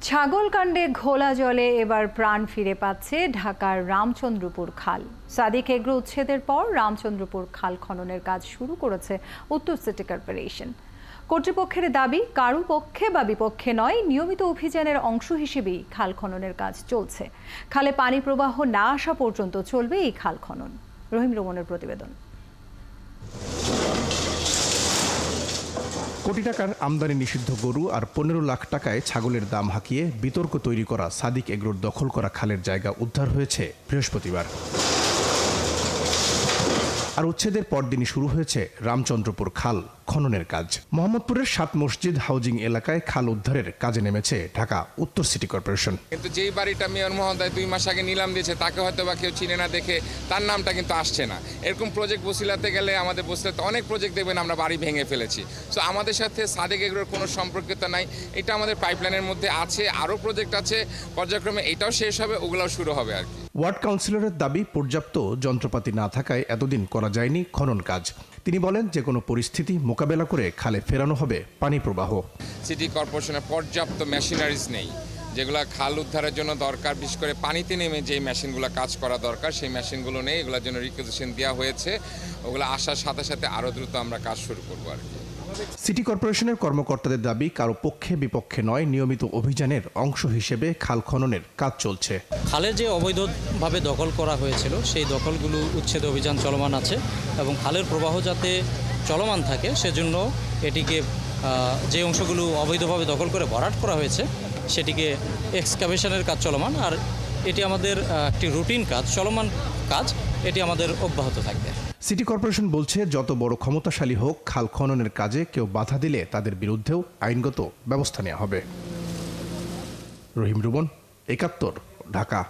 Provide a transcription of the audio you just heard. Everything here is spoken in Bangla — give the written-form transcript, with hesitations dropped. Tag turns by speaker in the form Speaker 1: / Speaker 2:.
Speaker 1: ছাগলকাণ্ডে ঘোলা জলে এবার প্রাণ ফিরে পাচ্ছে ঢাকার রামচন্দ্রপুর খাল। সাদিক এগ্রো উচ্ছেদের পর রামচন্দ্রপুর খাল খননের কাজ শুরু করেছে উত্তর সিটি কর্পোরেশন। কর্তৃপক্ষের দাবি, কারো পক্ষে বা বিপক্ষে নয়, নিয়মিত অভিযানের অংশ হিসেবেই খাল খননের কাজ চলছে। খালে পানি প্রবাহ না আসা পর্যন্ত চলবে এই খাল খনন। রহিম রোমনের প্রতিবেদন।
Speaker 2: কোটি টাকার আমদানি নিষিদ্ধ গরু আর 15 লাখ টাকায় ছাগলের দাম হাঁকিয়ে বিতর্ক তৈরি করা সাদিক এগ্রোর দখল করা খালের জায়গা উদ্ধার হয়েছে বৃহস্পতিবার। আর উচ্ছেদের পরদিনই শুরু হয়েছে রামচন্দ্রপুর খাল খননের কাজ। মোহাম্মদপুরের 7 মসজিদ হাউজিং এলাকায় খাল উদ্ধারের কাজে নেমেছে ঢাকা উত্তর সিটি কর্পোরেশন।
Speaker 3: কিন্তু যেই বাড়িটা মেয়র মহোদয় 2 মাস আগে নিলাম দিয়েছে, তাকে হয়তো বা কেউ চিনে না দেখে তার নামটা কিন্তু আসছে না। এরকম প্রজেক্ট বসিলাতে গেলে আমাদের বসিলাতে অনেক প্রজেক্ট দেখবেন আমরা বাড়ি ভেঙে ফেলেছি। সো আমাদের সাথে সাদেক এগ্রোর কোনো সম্পর্কিত নাই। এটা আমাদের পাইপলাইনের মধ্যে আছে, আরও প্রজেক্ট আছে, পর্যায়ক্রমে এটাও শেষ হবে, ওগুলোও শুরু হবে আর কি।
Speaker 2: ওয়ার্ড কাউন্সিলরের দাবি, পর্যাপ্ত যন্ত্রপাতি না থাকায় এতদিন করা যায়নি খনন কাজ। তিনি বলেন, যে কোনো পরিস্থিতি মোকাবেলা করে খালে ফেরানো হবে পানি প্রবাহ।
Speaker 3: সিটি কর্পোরেশনের পর্যাপ্ত মেশিনারিজ নেই, যেগুলো খাল উদ্ধারের জন্য দরকার। বিশেষ করে পানিতে নেমে যে মেশিনগুলো কাজ করা দরকার, সেই মেশিনগুলো নেই। এগুলোর জন্য রিকোয়েশন দেওয়া হয়েছে। ওগুলো আসার সাথে সাথে আরও দ্রুত আমরা কাজ শুরু করবো আর কি।
Speaker 2: সিটি কর্পোরেশনের কর্মকর্তাদের দাবি, কারো পক্ষে বিপক্ষে নয়, নিয়মিত অভিযানের অংশ হিসেবে খাল খননের কাজ চলছে।
Speaker 4: খালের যে অবৈধভাবে দখল করা হয়েছিল, সেই দখলগুলো উচ্ছেদ অভিযান চলমান আছে এবং খালের প্রবাহ যাতে চলমান থাকে সেজন্য এটিকে যে অংশগুলো অবৈধভাবে দখল করে ভরাট করা হয়েছে সেটিকে এক্সকাভেশনের কাজ চলমান। আর এটি আমাদের একটি রুটিন কাজ, চলমান কাজ, এটি আমাদের অব্যাহত থাকবে।
Speaker 2: সিটি কর্পোরেশন বলছে, যত বড় ক্ষমতাশালী হোক, খাল খননের কাজে কেউ বাধা দিলে তাদের বিরুদ্ধেও আইনগত ব্যবস্থা নেওয়া হবে। রহিম রুমন, 71, ঢাকা।